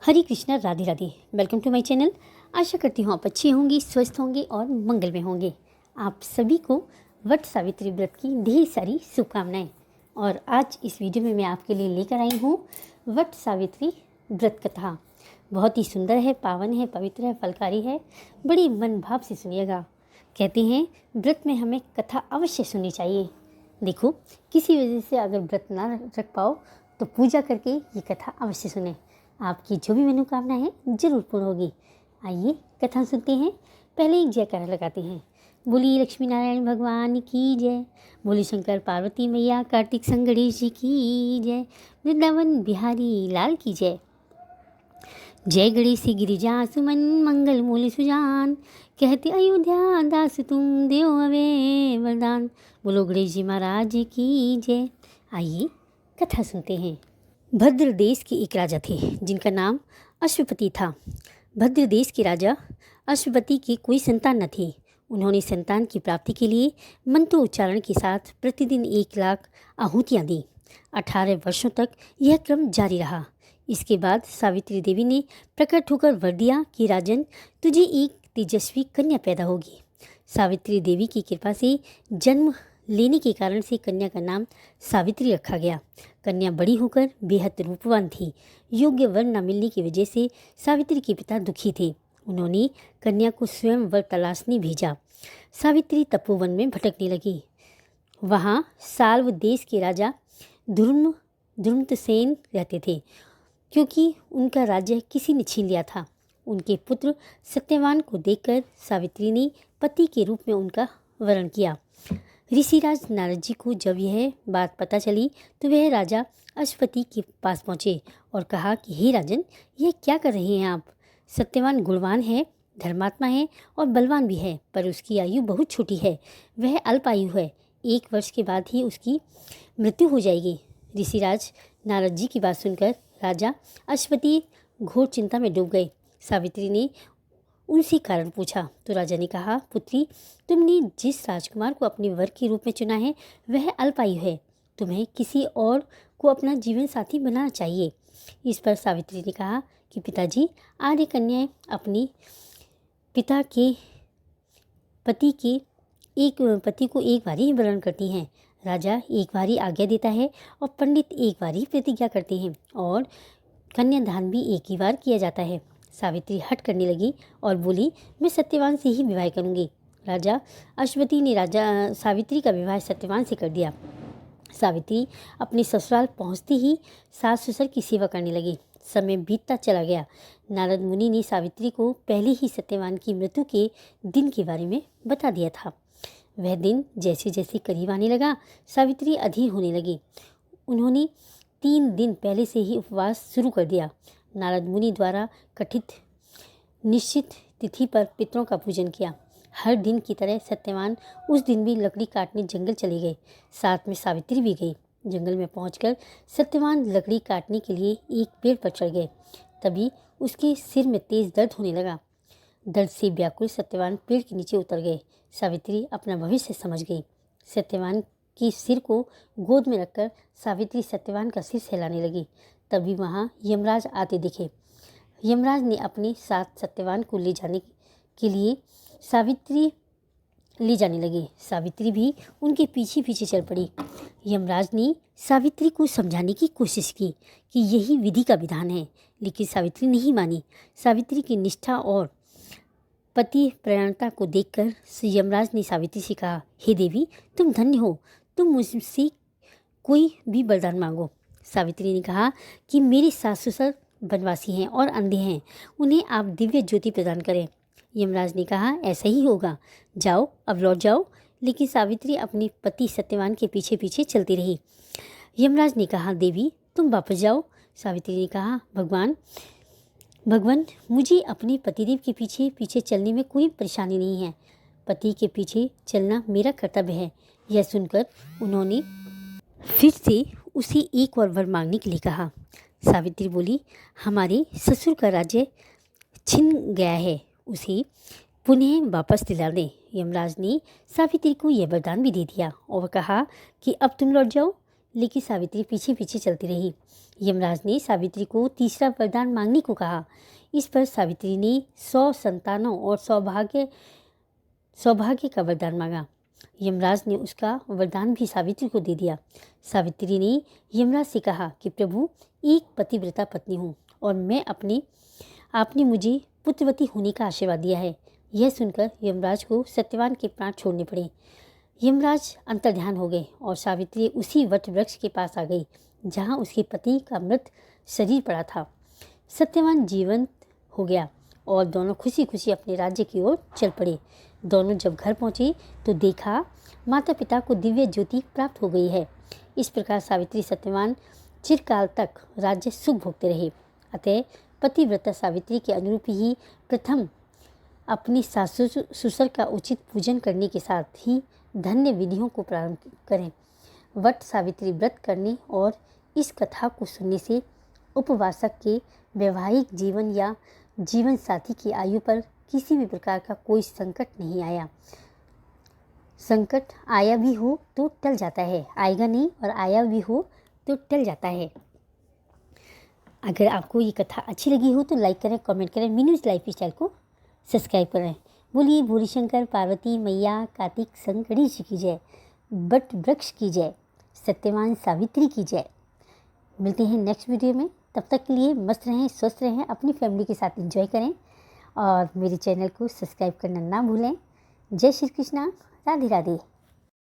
Hare Krishna, Radhe Radhe. Welcome to my channel. आशा करती हूँ आप अच्छे होंगे, स्वस्थ होंगे और मंगल में होंगे। आप सभी को वट सावित्री व्रत की ढेर सारी शुभकामनाएं। और आज इस वीडियो में मैं आपके लिए लेकर आई हूँ वट सावित्री व्रत कथा। बहुत ही सुंदर है, पावन है, पवित्र है, फलकारी है। बड़ी मन भाव से सुनिएगा। कहते हैं व्रत में हमें कथा अवश्य सुननी चाहिए। देखो, किसी वजह से अगर व्रत ना रख पाओ तो पूजा करके ये कथा अवश्य सुने। आपकी जो भी मनोकामना है जरूर पूर्ण होगी। आइए कथा सुनते हैं। पहले एक जयकारा लगाते हैं। बोली लक्ष्मी नारायण भगवान की जय। बोली शंकर पार्वती मैया, कार्तिक संग गणेश जी की जय। वृंदावन बिहारी लाल की जय। जय गणेश गिरिजा सुमन, मंगल मूल सुजान। कहते अयोध्या दास तुम देव अवे वरदान। बोलो गणेश जी महाराज की जय। आइए कथा सुनते हैं। भद्र देश के एक राजा थे जिनका नाम अश्वपति था। भद्र देश के राजा अश्वपति की कोई संतान न थी। उन्होंने संतान की प्राप्ति के लिए मंत्रोच्चारण के साथ प्रतिदिन 1,00,000 आहुतियाँ दी। 18 वर्षों तक यह क्रम जारी रहा। इसके बाद सावित्री देवी ने प्रकट होकर वर दिया कि राजन, तुझे एक तेजस्वी कन्या पैदा होगी। सावित्री देवी की कृपा से जन्म लेने के कारण से कन्या का नाम सावित्री रखा गया। कन्या बड़ी होकर बेहद रूपवान थी। योग्य वर न मिलने की वजह से सावित्री के पिता दुखी थे। उन्होंने कन्या को स्वयं वर तलाशने भेजा। सावित्री तपोवन में भटकने लगी। वहाँ साल्व देश के राजा धुर्मसेन रहते थे। क्योंकि उनका राज्य किसी ने छीन लिया था, उनके पुत्र सत्यवान को देखकर सावित्री ने पति के रूप में उनका वरण किया। ऋषिराज नारद जी को जब यह बात पता चली तो वह राजा अश्वपति के पास पहुँचे और कहा कि हे राजन, यह क्या कर रहे हैं आप? सत्यवान गुणवान है, धर्मात्मा है और बलवान भी है, पर उसकी आयु बहुत छोटी है। वह अल्प आयु है। 1 वर्ष के बाद ही उसकी मृत्यु हो जाएगी। ऋषिराज नारद जी की बात सुनकर राजा अश्वपति घोर चिंता में डूब गए। सावित्री ने उनसे कारण पूछा तो राजा ने कहा, पुत्री, तुमने जिस राजकुमार को अपने वर के रूप में चुना है वह अल्पायु है। तुम्हें किसी और को अपना जीवन साथी बनाना चाहिए। इस पर सावित्री ने कहा कि पिताजी, आर्य कन्याएं अपने पिता के पति को एक बार ही वरण करती हैं। राजा एक बार ही आज्ञा देता है और पंडित एक बार ही प्रतिज्ञा करते हैं और कन्यादान भी एक ही बार किया जाता है। सावित्री हट करने लगी और बोली, मैं सत्यवान से ही विवाह करूंगी। राजा अश्वपति ने सावित्री का विवाह सत्यवान से कर दिया। सावित्री अपने ससुराल पहुंचते ही सास ससुर की सेवा करने लगी। समय बीतता चला गया। नारद मुनि ने सावित्री को पहले ही सत्यवान की मृत्यु के दिन के बारे में बता दिया था। वह दिन जैसे जैसे करीब आने लगा, सावित्री अधीर होने लगी। उन्होंने 3 दिन पहले से ही उपवास शुरू कर दिया। नारद मुनि द्वारा कथित निश्चित तिथि पर पितरों का पूजन किया। हर दिन की तरह सत्यवान उस दिन भी लकड़ी काटने जंगल चले गए। साथ में सावित्री भी गई। जंगल में पहुंचकर सत्यवान लकड़ी काटने के लिए एक पेड़ पर चढ़ गए। तभी उसके सिर में तेज दर्द होने लगा। दर्द से व्याकुल सत्यवान पेड़ के नीचे उतर गए। सावित्री अपना भविष्य समझ गई। सत्यवान के सिर को गोद में रखकर सावित्री सत्यवान का सिर सहलाने लगी। तभी वहाँ यमराज आते दिखे। यमराज ने अपने साथ सत्यवान को ले जाने लगी। सावित्री भी उनके पीछे पीछे चल पड़ी। यमराज ने सावित्री को समझाने की कोशिश की कि यही विधि का विधान है, लेकिन सावित्री नहीं मानी। सावित्री की निष्ठा और पति प्रयाणता को देखकर यमराज ने सावित्री से कहा, हे देवी, तुम धन्य हो, तुम मुझसे कोई भी वरदान मांगो। सावित्री ने कहा कि मेरे सास ससुर वनवासी हैं और अंधे हैं, उन्हें आप दिव्य ज्योति प्रदान करें। यमराज ने कहा, ऐसा ही होगा, जाओ, अब लौट जाओ। लेकिन सावित्री अपने पति सत्यवान के पीछे पीछे चलती रही। यमराज ने कहा, देवी, तुम वापस जाओ। सावित्री ने कहा, भगवान, मुझे अपने पतिदेव के पीछे पीछे चलने में कोई परेशानी नहीं है। पति के पीछे चलना मेरा कर्तव्य है। यह सुनकर उन्होंने फिर से उसे एक और वर मांगने के लिए कहा। सावित्री बोली, हमारे ससुर का राज्य छिन गया है, उसे पुनः वापस दिला दें। यमराज ने सावित्री को यह वरदान भी दे दिया और कहा कि अब तुम लौट जाओ। लेकिन सावित्री पीछे पीछे चलती रही। यमराज ने सावित्री को तीसरा वरदान मांगने को कहा। इस पर सावित्री ने 100 संतानों और सौभाग्य का वरदान मांगा। यमराज ने उसका वरदान भी सावित्री को दे दिया। सावित्री ने यमराज से कहा कि प्रभु, एक पतिव्रता पत्नी हूँ और मैं आपने मुझे पुत्रवती होने का आशीर्वाद दिया है। यह सुनकर यमराज को सत्यवान के प्राण छोड़ने पड़े। यमराज अंतर्ध्यान हो गए और सावित्री उसी वट वृक्ष के पास आ गई जहाँ उसके पति का मृत शरीर पड़ा था। सत्यवान जीवंत हो गया और दोनों खुशी खुशी अपने राज्य की ओर चल पड़े। दोनों जब घर पहुँचे तो देखा माता पिता को दिव्य ज्योति प्राप्त हो गई है। इस प्रकार सावित्री सत्यवान चिरकाल तक राज्य सुख भोगते रहे। अतः पतिव्रता सावित्री के अनुरूप ही प्रथम अपनी सासु ससुर का उचित पूजन करने के साथ ही धन्य विधियों को प्रारंभ करें। वट सावित्री व्रत करने और इस कथा को सुनने से उपवासक के वैवाहिक जीवन या जीवन साथी की आयु पर किसी भी प्रकार का कोई संकट नहीं आया। संकट आया भी हो तो टल जाता है, आएगा नहीं, और आया भी हो तो टल जाता है। अगर आपको ये कथा अच्छी लगी हो तो लाइक करें, कमेंट करें, मीनूज़ लाइफ स्टाइल को सब्सक्राइब करें। बोलिए भोले शंकर पार्वती मैया कार्तिक संग गणेश जी की जय, बट वृक्ष की जय, सत्यवान सावित्री की जय। मिलते हैं नेक्स्ट वीडियो में। तब तक के लिए मस्त रहें, स्वस्थ रहें, अपनी फैमिली के साथ एंजॉय करें और मेरे चैनल को सब्सक्राइब करना ना भूलें। जय श्री कृष्णा, राधे राधे।